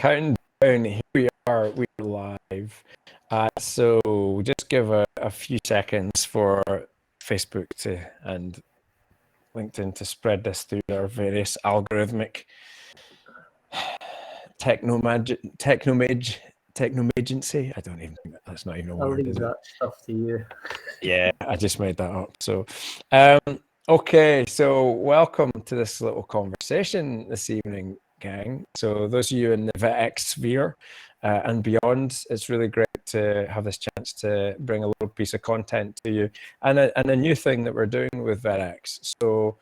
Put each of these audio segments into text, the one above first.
counting down. Here we are. We're live. So just give a few seconds for Facebook and LinkedIn to spread this through their various algorithmic technomagency. I don't even think that's not even a word. I'll leave that stuff to you. Yeah, I just made that up. So, okay. So welcome to this little conversation this evening, gang. So those of you in the VetX sphere and beyond, it's really great to have this chance to bring a little piece of content to you and a new thing that we're doing with VetX. So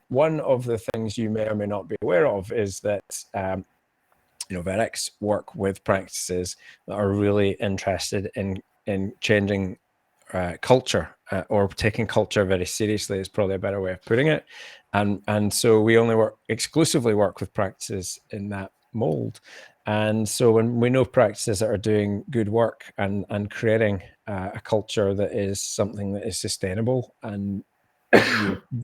one of the things you may or may not be aware of is that VetX work with practices that are really interested in changing culture or taking culture very seriously is probably a better way of putting it. And so we only exclusively work with practices in that mold. And so when we know practices that are doing good work and creating a culture that is something that is sustainable and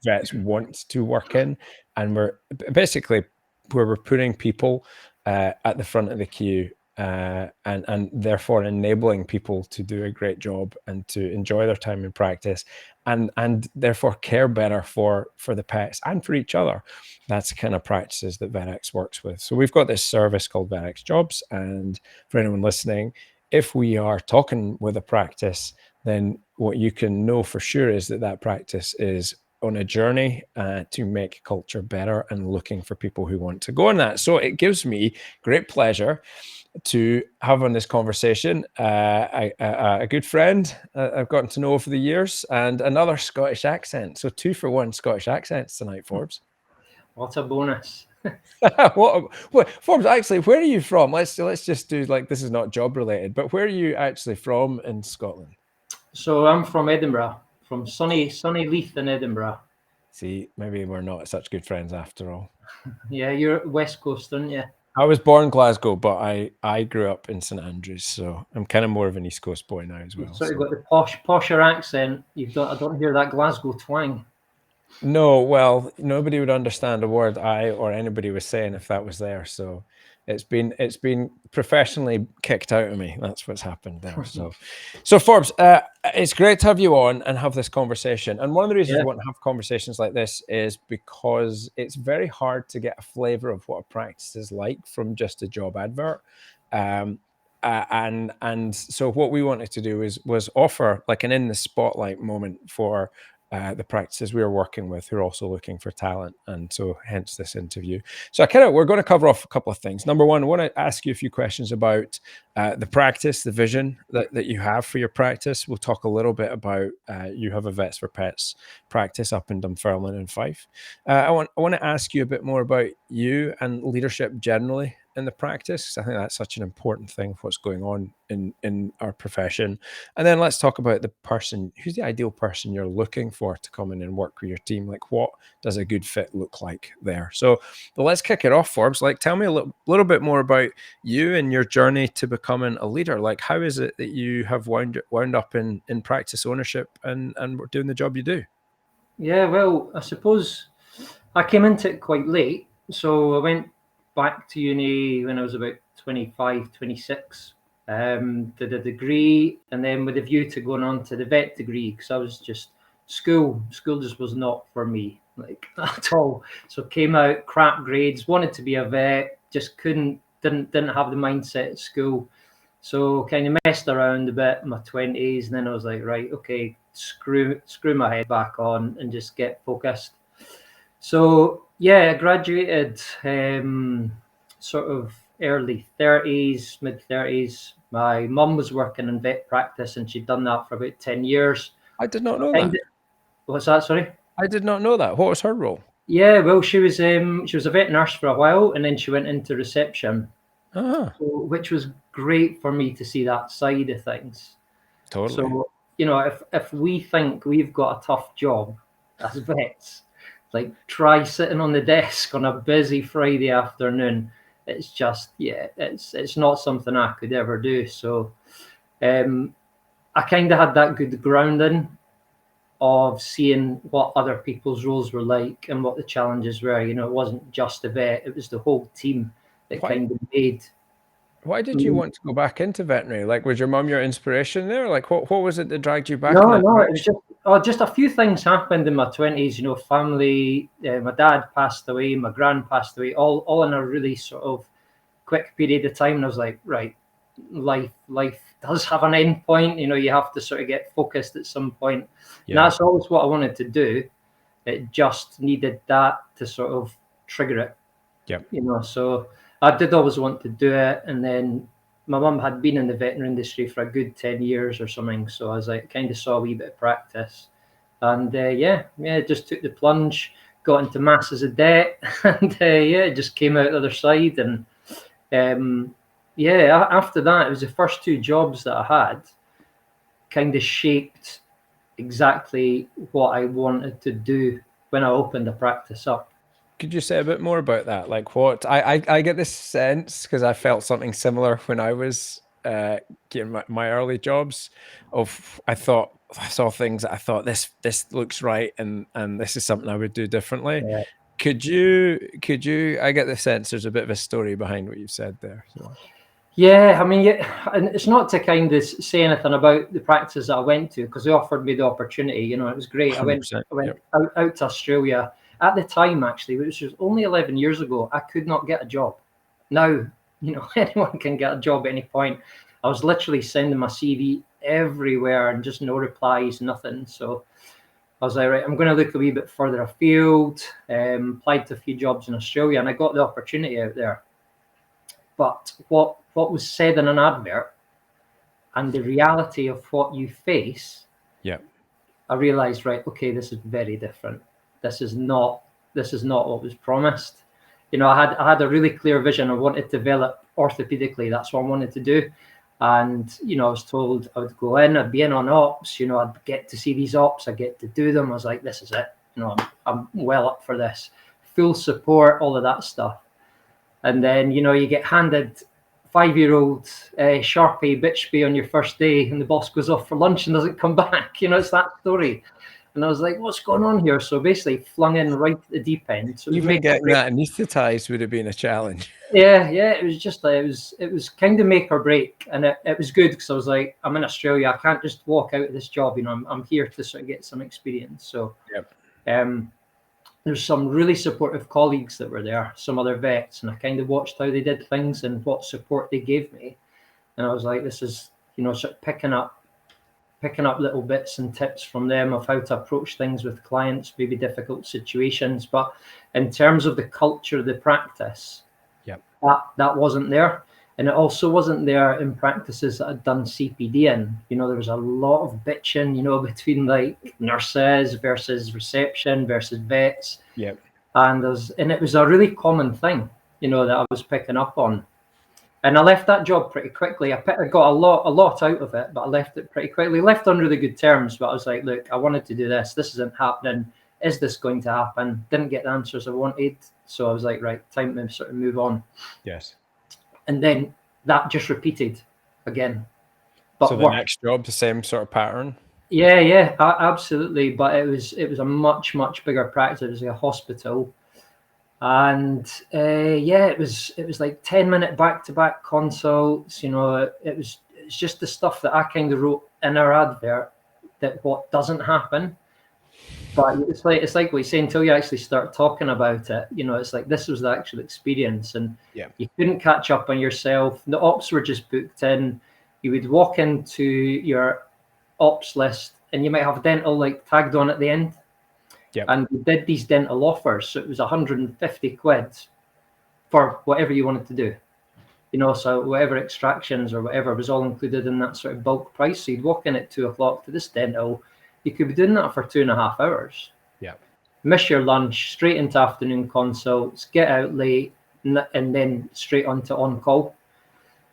vets want to work in, and we're basically where we're putting people at the front of the queue and therefore enabling people to do a great job and to enjoy their time in practice and therefore care better for the pets and for each other. That's the kind of practices that VetX works with. So we've got this service called VetX Jobs, and for anyone listening, if we are talking with a practice, then what you can know for sure is that practice is on a journey to make culture better and looking for people who want to go on that. So it gives me great pleasure to have on this conversation a good friend I've gotten to know over the years and another Scottish accent. So 2 for 1 Scottish accents tonight, Forbes. What a bonus. what Forbes, actually, where are you from? Let's just do like, this is not job related, but where are you actually from in Scotland? So I'm from Edinburgh, from sunny Leith in Edinburgh. See, maybe we're not such good friends after all. Yeah, you're West Coast, aren't you? I was born in Glasgow, but I grew up in St Andrews, so I'm kind of more of an East Coast boy now as well. You've sort of got the posher accent. I don't hear that Glasgow twang. No, well, nobody would understand a word I or anybody was saying if that was there. So it's been professionally kicked out of me. That's what's happened there. So Forbes, it's great to have you on and have this conversation. And one of the reasons we want to have conversations like this is because it's very hard to get a flavor of what a practice is like from just a job advert. And so what we wanted to do was offer like an in the spotlight moment for the practices we are working with who are also looking for talent, and so hence this interview. So we're going to cover off a couple of things. Number one, I want to ask you a few questions about the practice, the vision that you have for your practice. We'll talk a little bit about you have a Vets4Pets practice up in Dunfermline and Fife. I want to ask you a bit more about you and leadership generally in the practice. I think that's such an important thing for what's going on in our profession. And then let's talk about the person. Who's the ideal person you're looking for to come in and work with your team? Like, what does a good fit look like there? So let's kick it off, Forbes. Like, tell me a little bit more about you and your journey to becoming a leader. Like, how is it that you have wound up in practice ownership and doing the job you do? Yeah, well, I suppose I came into it quite late. So I went back to uni when I was about 25, 26. Did a degree, and then with a view to going on to the vet degree, because I was just school just was not for me, like at all. So came out crap grades, wanted to be a vet, just didn't have the mindset at school. So kind of messed around a bit in my 20s, and then I was like, right, okay, screw my head back on and just get focused. So yeah, I graduated sort of early 30s, mid 30s. My mum was working in vet practice, and she'd done that for about 10 years. I did not know that. What's that? Sorry? I did not know that. What was her role? Yeah, well, she was a vet nurse for a while, and then she went into reception, which was great for me to see that side of things. Totally. So, if we think we've got a tough job as vets, like try sitting on the desk on a busy Friday afternoon. It's just, it's not something I could ever do. So I kind of had that good grounding of seeing what other people's roles were like and what the challenges were. It wasn't just a vet, it was the whole team that Why? kind of made Why did you me. want to go back into veterinary? Like, was your mum your inspiration there? Like, what was it that dragged you back in No, that no, it was direction? just a few things happened in my 20s. You know, family. My dad passed away, my gran passed away, all in a really sort of quick period of time. And I was like, right, life does have an end point. You know, you have to sort of get focused at some point. And Yeah. that's always what I wanted to do. It just needed that to sort of trigger it. Yep. You know, so I did always want to do it. And then my mum had been in the veterinary industry for a good 10 years or something. So I was like, kind of saw a wee bit of practice. And yeah, just took the plunge, got into masses of debt, and yeah, it just came out the other side. And yeah, after that, it was the first two jobs that I had kind of shaped exactly what I wanted to do when I opened the practice up. Could you say a bit more about that? Like, what I get this sense because I felt something similar when I was getting my early jobs. Of I saw things that I thought this looks right, and this is something I would do differently. Yeah. Could you? I get the sense there's a bit of a story behind what you said there. So Yeah, I mean, yeah, and it's not to kind of say anything about the practice that I went to because they offered me the opportunity. You know, it was great. I went, 100%. I went Yep. out to Australia at the time, actually, which was only 11 years ago. I could not get a job. Now, you know, anyone can get a job at any point. I was literally sending my CV everywhere and just no replies, nothing. So I was like, right, I'm going to look a wee bit further afield. Applied to a few jobs in Australia, and I got the opportunity out there. But what was said in an advert and the reality of what you face, Yep. I realized, right, okay, this is very different. This is not what was promised. You know, I had a really clear vision. I wanted to develop orthopedically. That's what I wanted to do. And, you know, I was told I would go in, I'd be in on ops, you know, I'd get to see these ops, I'd get to do them. I was like, this is it. You know, I'm well up for this. Full support, all of that stuff. And then, you know, you get handed 5-year-old Sharpie Bitchby on your first day, and the boss goes off for lunch and doesn't come back. You know, it's that story. And I was like, what's going on here? So basically flung in right at the deep end. So it was Even make or getting break. that anaesthetized would have been a challenge. Yeah, it was just it was kind of make or break. And it was good because I was like, I'm in Australia. I can't just walk out of this job. You know, I'm here to sort of get some experience. So Yep. there's some really supportive colleagues that were there, some other vets, and I kind of watched how they did things and what support they gave me. And I was like, this is, you know, sort of picking up little bits and tips from them of how to approach things with clients, maybe difficult situations. But in terms of the culture of the practice, Yep. that wasn't there. And it also wasn't there in practices that I'd done CPD in. You know, there was a lot of bitching, you know, between like nurses versus reception versus vets. Yep. And it was a really common thing, you know, that I was picking up on. And I left that job pretty quickly. I got a lot out of it, but I left it pretty quickly. Left on really good terms, but I was like, look, I wanted to do this. This isn't happening. Is this going to happen? Didn't get the answers I wanted. So I was like, right, time to sort of move on. Yes. And then that just repeated again. But So the next job, the same sort of pattern. Yeah, absolutely. But it was a much bigger practice. It was like a hospital, and yeah, it was like 10-minute back-to-back consults. You know, it's just the stuff that I kind of wrote in our advert that what doesn't happen. But it's like what you say until you actually start talking about it. You know, it's like this was the actual experience, and Yeah. you couldn't catch up on yourself. The ops were just booked in. You would walk into your ops list, and you might have dental like tagged on at the end. Yep. And we did these dental offers, so it was 150 quid for whatever you wanted to do. You know, so whatever extractions or whatever was all included in that sort of bulk price. So you'd walk in at 2 o'clock to this dental. You could be doing that for 2.5 hours. Yeah. Miss your lunch, straight into afternoon consults, get out late, and then straight onto on call.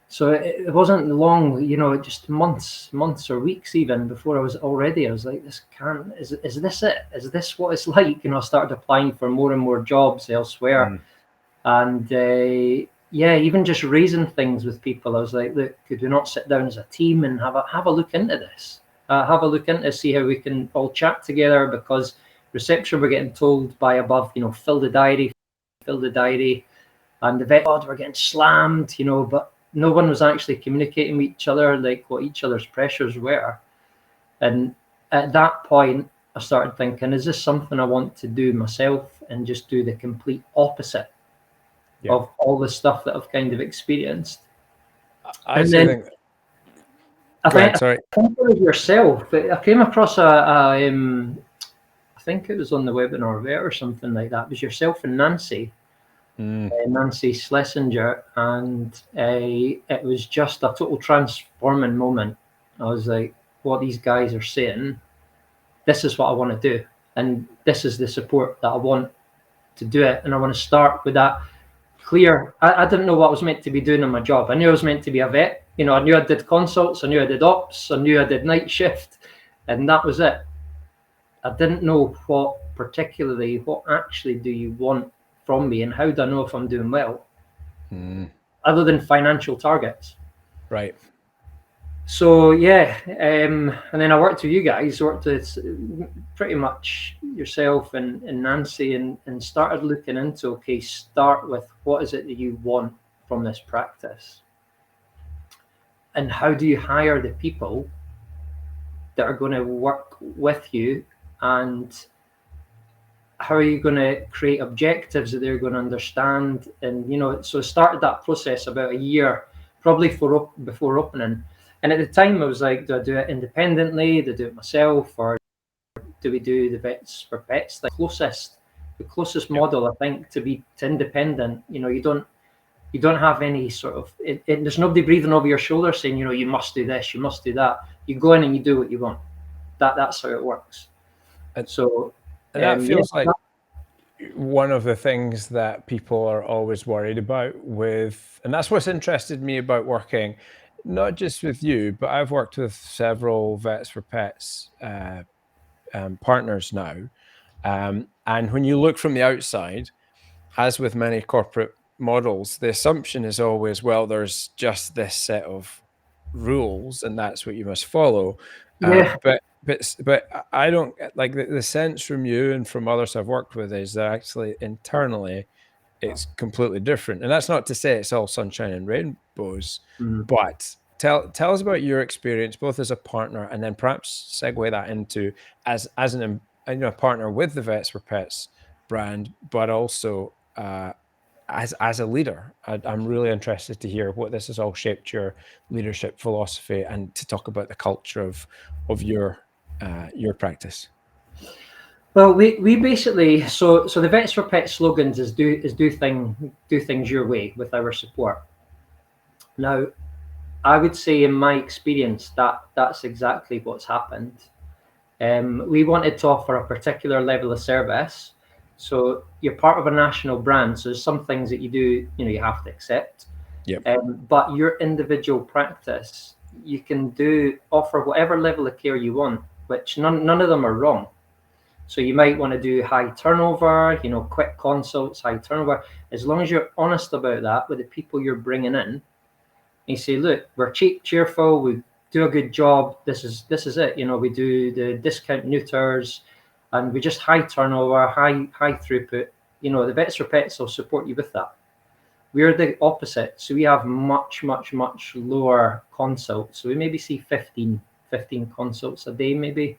So it wasn't long, you know, just months or weeks even before I was like, this can't, is this it? Is this what it's like? You know, I started applying for more and more jobs elsewhere. And yeah, even just raising things with people, I was like, look, could we not sit down as a team and have a look into this? Have a look into see how we can all chat together, because reception, we're getting told by above, you know, fill the diary. and the vet were getting slammed, you know, but no one was actually communicating with each other, like what each other's pressures were. And at that point, I started thinking, is this something I want to do myself and just do the complete opposite of all the stuff that I've kind of experienced? I think it was yourself. I came across I think it was on the webinar there or something like that. It was yourself and Nancy, Nancy Schlesinger, and it was just a total transforming moment. I was like, what these guys are saying, this is what I want to do, and this is the support that I want to do it. And I want to start with that clear. I didn't know what I was meant to be doing in my job. I knew I was meant to be a vet. You know, I knew I did consults, I knew I did ops, I knew I did night shift, and that was it. I didn't know what actually do you want from me, and how do I know if I'm doing well, other than financial targets. Right. So yeah, and then I worked with you guys, worked with pretty much yourself and Nancy, and started looking into, okay, start with what is it that you want from this practice, and how do you hire the people that are going to work with you, and how are you going to create objectives that they're going to understand? And, you know, so I started that process about a year, probably before opening. And at the time I was like, do I do it independently? Do I do it myself? Or do we do the Vets4Pets? The closest model, I think, to independent. You know, you don't have any sort of, there's nobody breathing over your shoulder saying, you know, you must do this, you must do that. You go in and you do what you want. That's how it works. And that feels like one of the things that people are always worried about and that's what's interested me about working, not just with you, but I've worked with several Vets4Pets partners now. And when you look from the outside, as with many corporate models, the assumption is always, well, there's just this set of rules and that's what you must follow. But I don't like the sense from you and from others I've worked with is that actually internally it's completely different. And that's not to say it's all sunshine and rainbows, but tell us about your experience, both as a partner and then perhaps segue that into as a partner with the Vets4Pets brand, but also as a leader. I'm really interested to hear what this has all shaped your leadership philosophy, and to talk about the culture of your practice. Well, we basically, so the Vets4Pets slogans is do things your way with our support. Now, I would say in my experience that's exactly what's happened. We wanted to offer a particular level of service. So you're part of a national brand, so there's some things that you do, you know, you have to accept. But your individual practice, you can offer whatever level of care you want, which none of them are wrong. So you might want to do high turnover, you know, quick consults, high turnover. As long as you're honest about that with the people you're bringing in, you say, look, we're cheap, cheerful, we do a good job. This is it. You know, we do the discount neuters, and we just high turnover, high throughput. You know, the Vets4Pets will support you with that. We're the opposite. So we have much, much, much lower consults. So we maybe see 15 consults a day, maybe.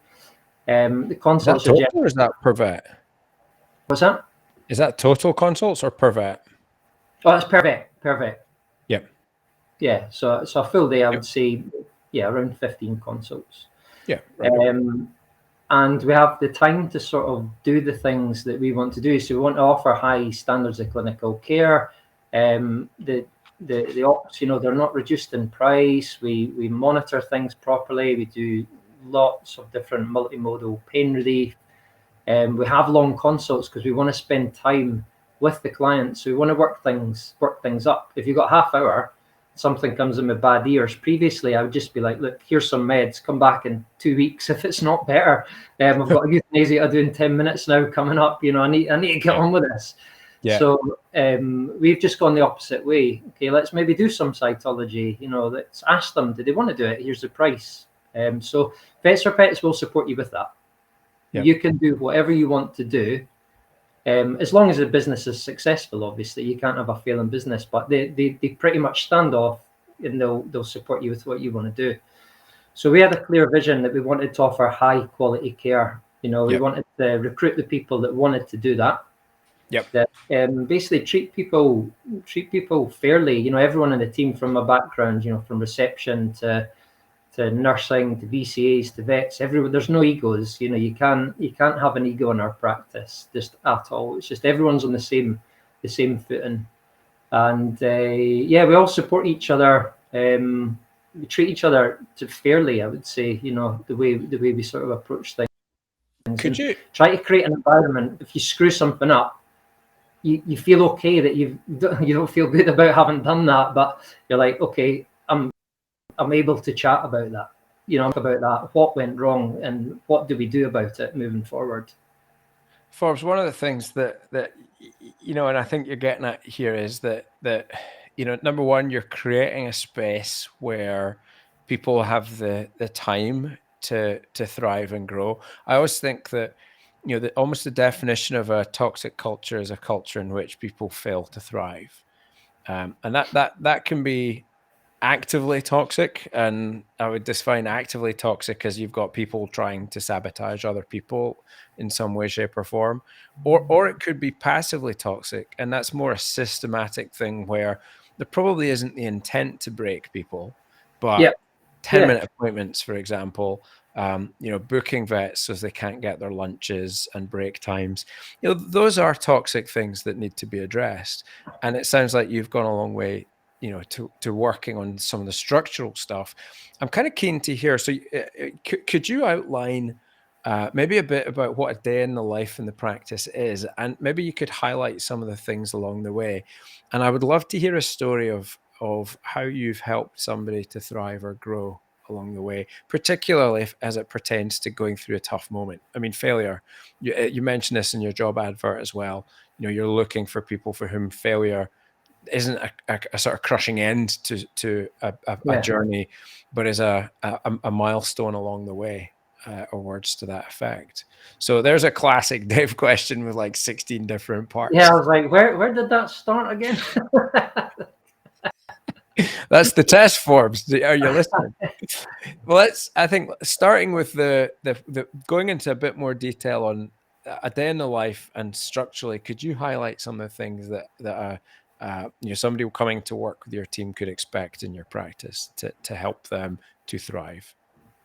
The consults is that total or is that per vet? What's that? Is that total consults or per vet? Oh, that's per vet. Yep. Yeah. So a full day, I would say, around 15 consults. Yeah. Right. And we have the time to sort of do the things that we want to do. So we want to offer high standards of clinical care. The ops, you know, they're not reduced in price. We monitor things properly. We do lots of different multimodal pain relief. We have long consults because we want to spend time with the client. So we want to work things up. If you've got half hour, something comes in with bad ears. Previously, I would just be like, look, here's some meds, come back in 2 weeks if it's not better. I've got a euthanasia to do in 10 minutes now coming up. You know, I need to get on with this. Yeah. So we've just gone the opposite way. Okay, let's maybe do some cytology. You know, let's ask them, do they want to do it? Here's the price. So Vets4Pets will support you with that. Yeah. You can do whatever you want to do, As long as the business is successful, obviously, you can't have a failing business, but they pretty much stand off, and they'll support you with what you want to do. So we had a clear vision that we wanted to offer high quality care. We wanted to recruit the people that wanted to do that. That basically treat people fairly. Everyone in the team, from a background, from reception to nursing to VCAs to vets, everyone. There's no egos. You can't have an ego in our practice, just at all. It's just everyone's on the same footing, and we all support each other. We treat each other fairly, I would say. The way we sort of approach things. Could you try to create an environment? If you screw something up, you feel okay that you don't feel good about having done that, but you're like, okay, I'm able to chat about that, about that, what went wrong and what do we do about it moving forward. Forbes, one of the things that and I think you're getting at here is that number one, you're creating a space where people have the time to thrive and grow. I always think that almost the definition of a toxic culture is a culture in which people fail to thrive, and that can be actively toxic. And I would define actively toxic as you've got people trying to sabotage other people in some way, shape, or form, or it could be passively toxic, and that's more a systematic thing where there probably isn't the intent to break people, but 10-minute appointments, for example, booking vets so they can't get their lunches and break times, those are toxic things that need to be addressed. And it sounds like you've gone a long way to working on some of the structural stuff. I'm kind of keen to hear. So could you outline maybe a bit about what a day in the life in the practice is, and maybe you could highlight some of the things along the way. And I would love to hear a story of how you've helped somebody to thrive or grow along the way, particularly as it pertains to going through a tough moment. I mean, failure, you mentioned this in your job advert as well. You're looking for people for whom failure isn't a sort of crushing end to a journey, but is a milestone along the way, or words to that effect. So there's a classic Dave question with like 16 different parts. Yeah, I was like, where did that start again? That's the test, Forbes. Are you listening? Well, I think starting with the going into a bit more detail on a day in the life and structurally, could you highlight some of the things that somebody coming to work with your team could expect in your practice to help them to thrive?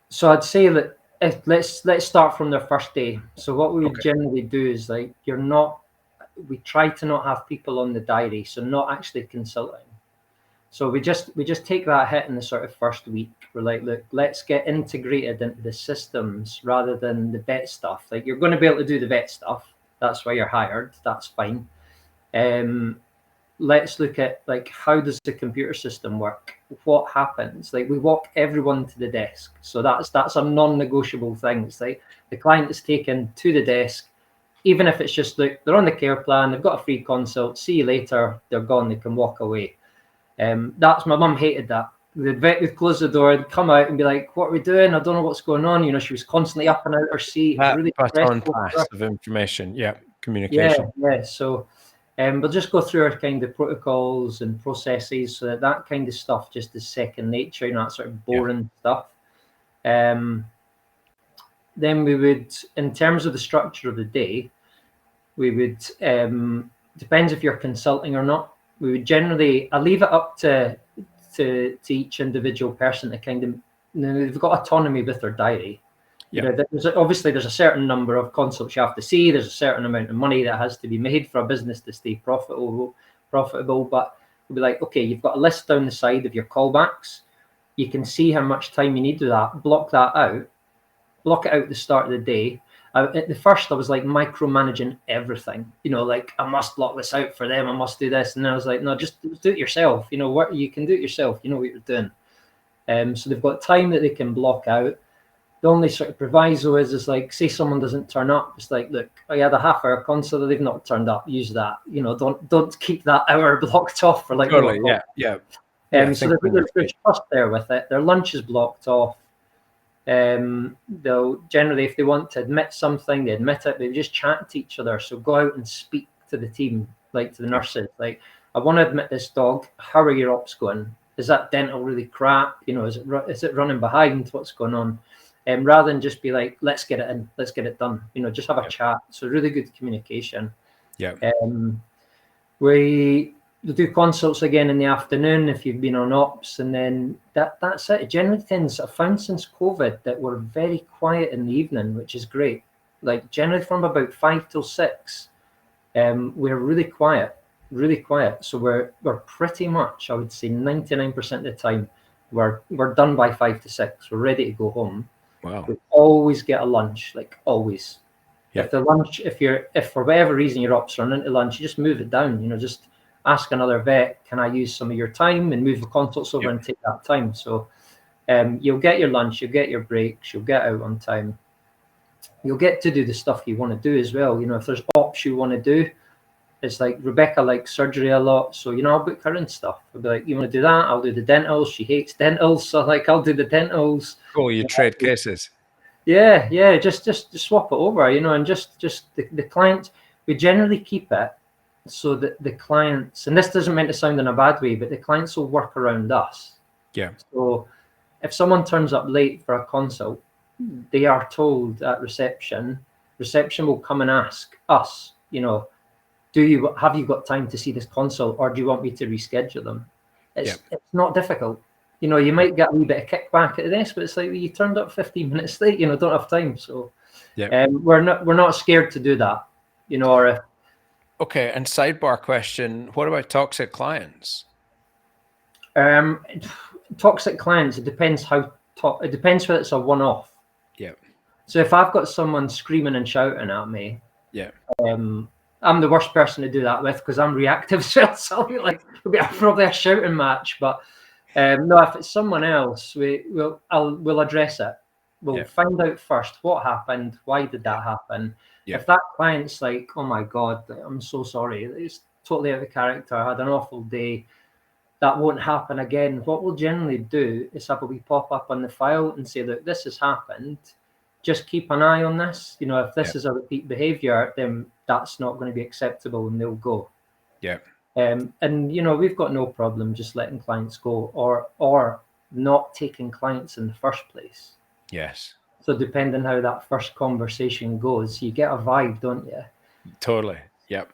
So I'd say that let's start from their first day. So what we would generally do is, like, we try to not have people on the diary, so not actually consulting. So we just take that hit in the sort of first week. We're like, look, let's get integrated into the systems rather than the vet stuff. Like, you're going to be able to do the vet stuff. That's why you're hired. That's fine. Let's look at, like, how does the computer system work? What happens? Like, we walk everyone to the desk. So that's a non-negotiable thing. It's like the client is taken to the desk, even if it's just, like, they're on the care plan, they've got a free consult, see you later, they're gone, they can walk away. That's, my mum hated that. The vet would close the door, they'd come out and be like, what are we doing? I don't know what's going on. She was constantly up and out her seat. That really baton pass of information. Communication. So we'll just go through our kind of protocols and processes, so that kind of stuff just is second nature, that sort of boring stuff. Then we would, in terms of the structure of the day, we would, depends if you're consulting or not, we would generally, I leave it up to each individual person to kind of, they've got autonomy with their diary. There's a certain number of consults you have to see. There's a certain amount of money that has to be made for a business to stay profitable. But we'll be like, okay, you've got a list down the side of your callbacks. You can see how much time you need to do that. Block that out. Block it out at the start of the day. At the first, I was like micromanaging everything. Like, I must block this out for them. I must do this. And then I was like, no, just do it yourself. What you can do it yourself. You know what you're doing. So they've got time that they can block out. The only sort of proviso is like, say someone doesn't turn up, it's like, look, I had a half-hour consult, they've not turned up, use that. Don't keep that hour blocked off for like. Totally, So there's trust there with it. Their lunch is blocked off. They'll generally, if they want to admit something, they admit it. They just chat to each other. So go out and speak to the team, like to the nurses. Like, I want to admit this dog. How are your ops going? Is that dental really crap? You know, is it running behind? What's going on? Rather than just be like, let's get it in, let's get it done. You know, just have a chat. So really good communication. Yeah. We do consults again in the afternoon if you've been on ops, and then that's it. It generally tends, I've found since COVID that we're very quiet in the evening, which is great. Like generally from about 5 till 6, we're really quiet. So we're pretty much, I would say 99% of the time, we're done by 5 to 6. We're ready to go home. Wow. We always get a lunch, like always. Yeah. If the lunch, if for whatever reason your ops run into lunch, you just move it down. You know, just ask another vet, can I use some of your time, and move the consults over and take that time. So you'll get your lunch, you'll get your breaks, you'll get out on time. You'll get to do the stuff you want to do as well. You know, if there's ops you want to do, it's like Rebecca likes surgery a lot. So, you know, I'll book her in stuff. I'll be like, you want to do that? I'll do the dentals. She hates dentals. So like, I'll do the dentals. Oh, you trade cases. Yeah. Just swap it over, you know, and just the clients, we generally keep it so that the clients, and this doesn't mean to sound in a bad way, but the clients will work around us. Yeah. So if someone turns up late for a consult, they are told at reception will come and ask us, you know, have you got time to see this consult, or do you want me to reschedule them? It's not difficult. You know, you might get a wee bit of kickback at this, but it's like you turned up 15 minutes late, you know, don't have time. So we're not scared to do that, you know, or if, okay, and sidebar question, what about toxic clients? Toxic clients, it depends it depends whether it's a one-off. Yeah. So if I've got someone screaming and shouting at me, I'm the worst person to do that with because I'm reactive. So I'll be like, it'll be probably a shouting match. But no, if it's someone else, we'll address it. We'll find out first what happened, why did that happen. If that client's like, oh my God, I'm so sorry, it's totally out of character, I had an awful day, that won't happen again. What we'll generally do is have a wee pop up on the file and say, look, this has happened. Just keep an eye on this. You know, if this is a repeat behavior, then that's not going to be acceptable, and they'll go. Yeah. And you know, we've got no problem just letting clients go or not taking clients in the first place. Yes. So depending how that first conversation goes, you get a vibe, don't you? Totally. Yep.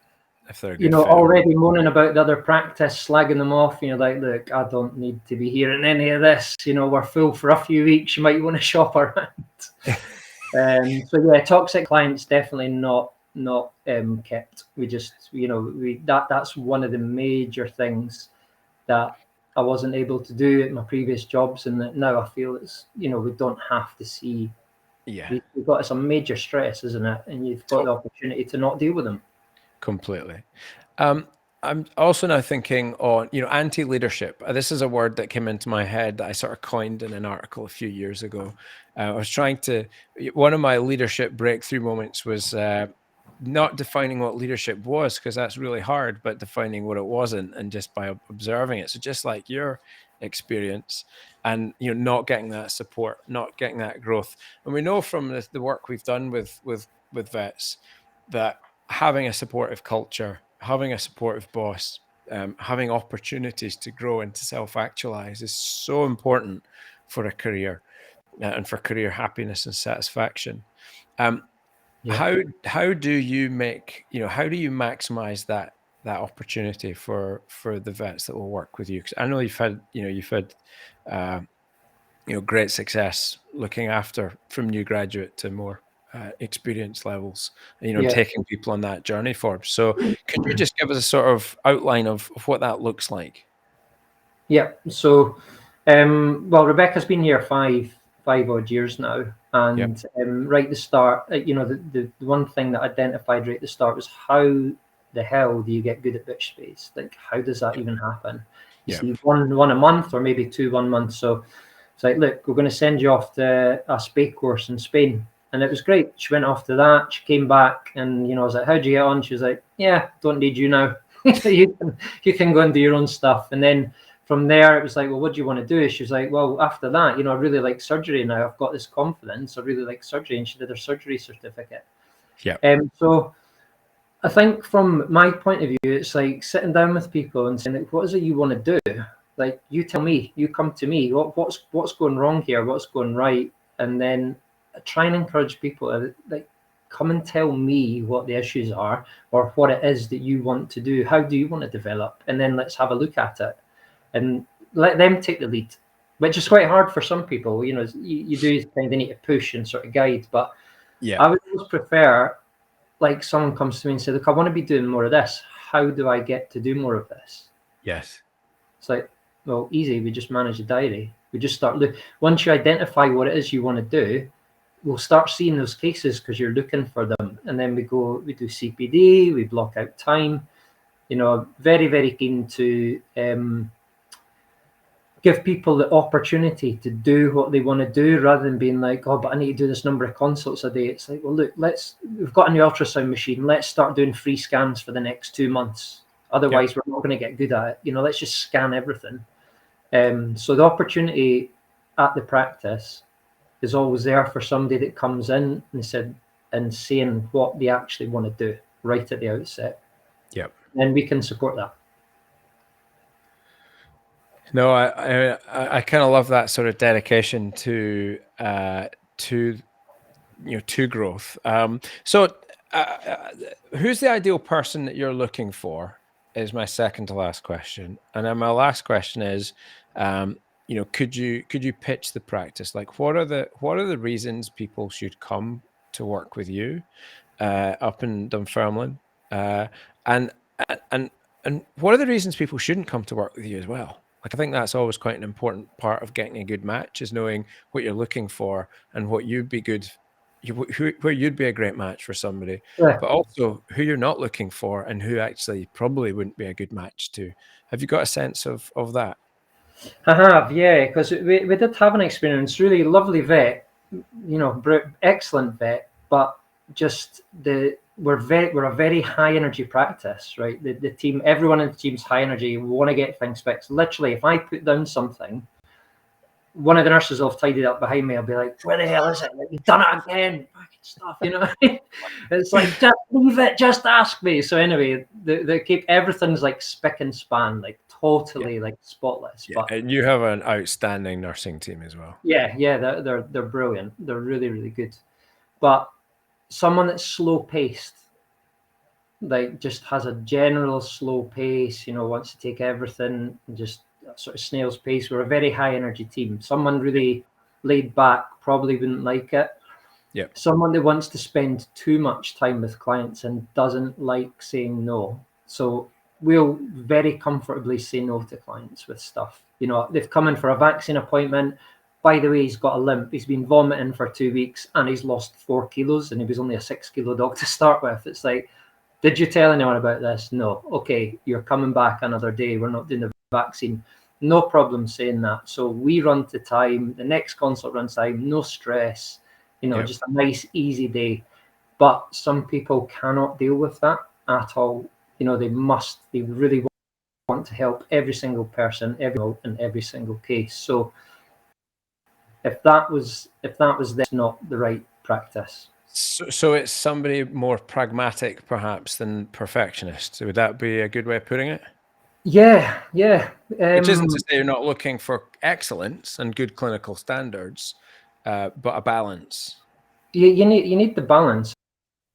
If they're a good, you know, already moaning about the other practice, slagging them off, you know, like, look, I don't need to be hearing any of this. You know, we're full for a few weeks. You might want to shop around. So yeah, toxic clients definitely not kept. We just, you know, that's one of the major things that I wasn't able to do at my previous jobs, and that now I feel it's, you know, we don't have to see. We've got some major stress, isn't it? And you've got the opportunity to not deal with them. Completely. I'm also now thinking on, you know, anti-leadership. This is a word that came into my head that I sort of coined in an article a few years ago. I was trying to, one of my leadership breakthrough moments was not defining what leadership was, because that's really hard, but defining what it wasn't, and just by observing it. So just like your experience, and, you know, not getting that support, not getting that growth. And we know from the work we've done with vets that having a supportive culture, having a supportive boss, having opportunities to grow and to self-actualize is so important for a career and for career happiness and satisfaction. How do you make, you know, how do you maximize that opportunity for the vets that will work with you? Because I know you've had you know, great success looking after from new graduate to more experience levels, you know, taking people on that journey, Forbes. So could you just give us a sort of outline of what that looks like? Yeah. So, well, Rebecca's been here five odd years now. And right at the start, you know, the one thing that I identified right at the start was how the hell do you get good at bitch space? Like, how does that even happen? You see one a month, or maybe 2 1 month. So it's like, look, we're going to send you off to a spay course in Spain. And it was great. She went off to that. She came back, and, you know, I was like, how'd you get on? She was like, yeah, don't need you now. you can go and do your own stuff. And then from there, it was like, well, what do you want to do? She was like, well, after that, I really like surgery now. I've got this confidence. I really like surgery. And she did her surgery certificate. Yeah. So I think from my point of view, it's like sitting down with people and saying, like, what is it you want to do? Like, you tell me, you come to me, what's going wrong here? What's going right? And then try and encourage people to, like, come and tell me what the issues are or what it is that you want to do. How do you want to develop? And then let's have a look at it and let them take the lead, which is quite hard for some people. You do kind of need to push and sort of guide, but I would always prefer, like, someone comes to me and says, look, I want to be doing more of this. How do I get to do more of this? Yes. It's like, well, easy. We just manage a diary. We just start look. Once you identify what it is you want to do, we'll start seeing those cases because you're looking for them. And then we do CPD, we block out time. Very, very keen to give people the opportunity to do what they want to do rather than being like, oh, but I need to do this number of consults a day. It's like, well, look, we've got a new ultrasound machine. Let's start doing free scans for the next 2 months. Otherwise, we're not going to get good at it. Let's just scan everything. So the opportunity at the practice is always there for somebody that comes in and saying what they actually want to do right at the outset. Yep. And we can support that. No, I kind of love that sort of dedication to growth. So who's the ideal person that you're looking for is my second to last question. And then my last question is, could you pitch the practice? Like, what are the reasons people should come to work with you up in Dunfermline? And what are the reasons people shouldn't come to work with you as well? Like, I think that's always quite an important part of getting a good match, is knowing what you're looking for and what you'd be good, where you'd be a great match for somebody, but also who you're not looking for and who actually probably wouldn't be a good match to. Have you got a sense of that? I have, yeah, because we did have an experience. Really lovely vet, excellent vet, but just we're a very high energy practice, right? The team, everyone in the team's high energy. We want to get things fixed. Literally, if I put down something, one of the nurses will have tidied up behind me. I'll be like, "Where the hell is it? Like, you've done it again, fucking stuff." It's like, just leave it. Just ask me. So anyway, they keep everything's like spick and span, like totally like spotless. Yeah. But And you have an outstanding nursing team as well. Yeah, they're brilliant. They're really, really good. But someone that's slow paced, like just has a general slow pace, wants to take everything and just sort of snail's pace. We're a very high energy team. Someone really laid back probably wouldn't like it. Yeah. Someone that wants to spend too much time with clients and doesn't like saying no. So we'll very comfortably say no to clients with stuff. They've come in for a vaccine appointment. By the way, he's got a limp. He's been vomiting for 2 weeks and he's lost 4 kilos and he was only a 6 kilo dog to start with. It's like, did you tell anyone about this? No. Okay, you're coming back another day. We're not doing the vaccine. No problem saying that. So we run to time. The next consult runs time. No stress. Just a nice, easy day. But some people cannot deal with that at all. They really want to help every single person, in every single case. So if that was not the right practice. So it's somebody more pragmatic, perhaps, than perfectionist. Would that be a good way of putting it? Yeah. Which isn't to say you're not looking for excellence and good clinical standards, but a balance. You need the balance,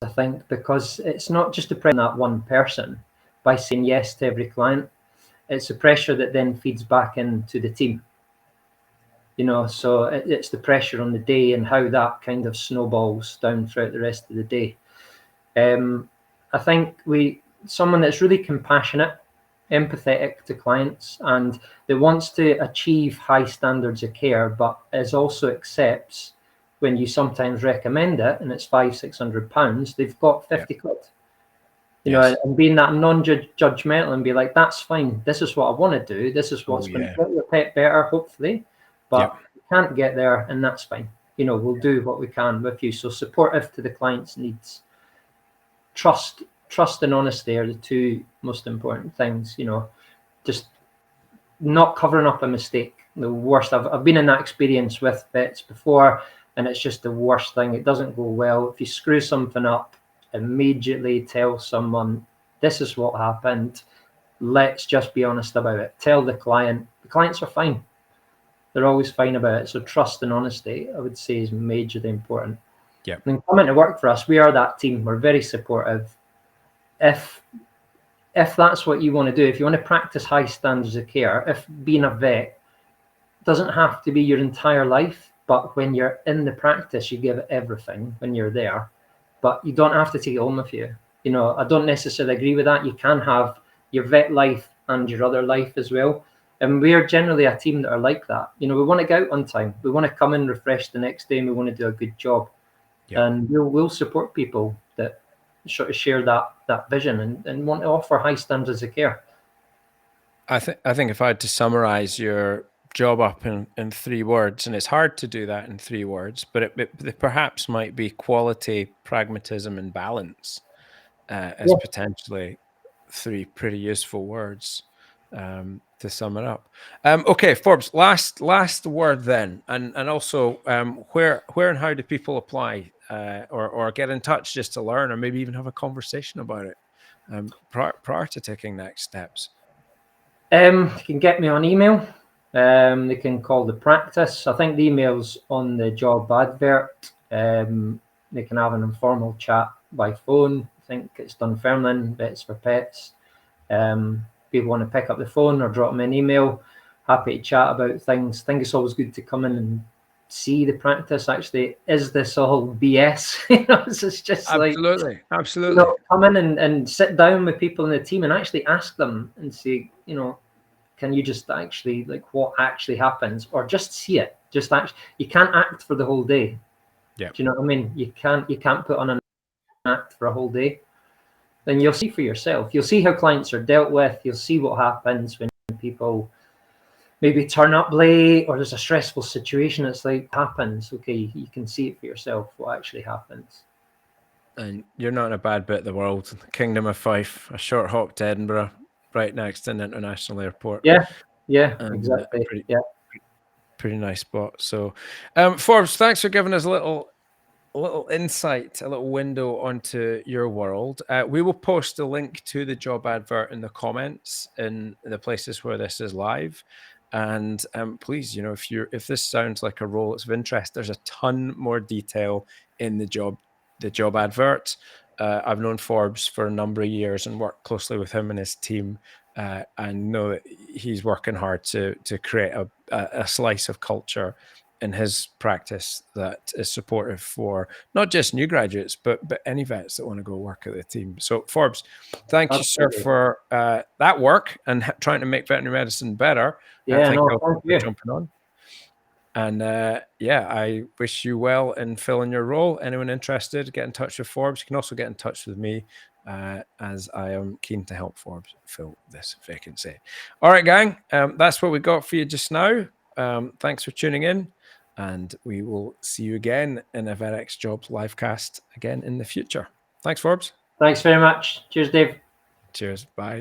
I think, because it's not just to pressure that one person by saying yes to every client. It's the pressure that then feeds back into the team. So it's the pressure on the day and how that kind of snowballs down throughout the rest of the day. I think someone that's really compassionate, empathetic to clients, and that wants to achieve high standards of care, but also accepts when you sometimes recommend it and it's £500-600, they've got 50 quid. And being that non-judgmental and be like, that's fine. This is what I want to do. This is what's going to get your pet better, hopefully. But you can't get there, and that's fine. We'll do what we can with you. So supportive to the client's needs. Trust and honesty are the two most important things. Just not covering up a mistake. The worst. I've been in that experience with vets before, and it's just the worst thing. It doesn't go well. If you screw something up, immediately tell someone, this is what happened. Let's just be honest about it. Tell the client. The clients are fine. They're always fine about it. So trust and honesty, I would say, is majorly important. Yeah. And coming to work for us, we are that team. We're very supportive. If that's what you want to do, if you want to practice high standards of care, if being a vet doesn't have to be your entire life, but when you're in the practice, you give it everything when you're there, but you don't have to take it home with you. You know, I don't necessarily agree with that. You can have your vet life and your other life as well. And we're generally a team that are like that. You know, we want to go out on time. We want to come in refreshed the next day, and we want to do a good job. Yeah. And we'll support people that sort of share that vision and want to offer high standards of care. I think if I had to summarize your job up in 3 words, and it's hard to do that in 3 words, but it perhaps might be quality, pragmatism, and balance as potentially 3 pretty useful words to sum it up. Okay, Forbes, last word then, and also where and how do people apply or get in touch just to learn, or maybe even have a conversation about it prior to taking next steps? You can get me on email. They can call the practice. I think the email's on the job advert. They can have an informal chat by phone. I think it's Dunfermline, Vets4Pets. People want to pick up the phone or drop me an email. Happy to chat about things. I think it's always good to come in and see the practice. Actually, is this all BS? You know, it's just absolutely. You know, come in and sit down with people in the team and actually ask them and say, you know, can you just actually, like, what actually happens, or just see it? Just actually, you can't act for the whole day. Yeah. Do you know what I mean? You can't put on an act for a whole day. Then you'll see for yourself. You'll see how clients are dealt with. You'll see what happens when people maybe turn up late or there's a stressful situation. It's like, happens. Okay, you can see it for yourself what actually happens. And you're not in a bad bit of the world. Kingdom of Fife, a short hop to Edinburgh, right next to an international airport. Yeah, exactly. Pretty nice spot. So, Forbes, thanks for giving us a little insight, a little window onto your world. We will post a link to the job advert in the comments in the places where this is live. And please, you know, if this sounds like a role that's of interest, there's a ton more detail in the job advert. I've known Forbes for a number of years and worked closely with him and his team, and know that he's working hard to create a slice of culture in his practice that is supportive for not just new graduates, but any vets that want to go work at the team. So, Forbes, thank you, sir, for that work and trying to make veterinary medicine better. Yeah, thank you for jumping on. And I wish you well in filling your role. Anyone interested, get in touch with Forbes. You can also get in touch with me, as I am keen to help Forbes fill this vacancy. All right, gang, that's what we got for you just now. Thanks for tuning in, and we will see you again in a VetX Jobs livecast again in the future. Thanks, Forbes. Thanks very much. Cheers, Dave. Cheers. Bye.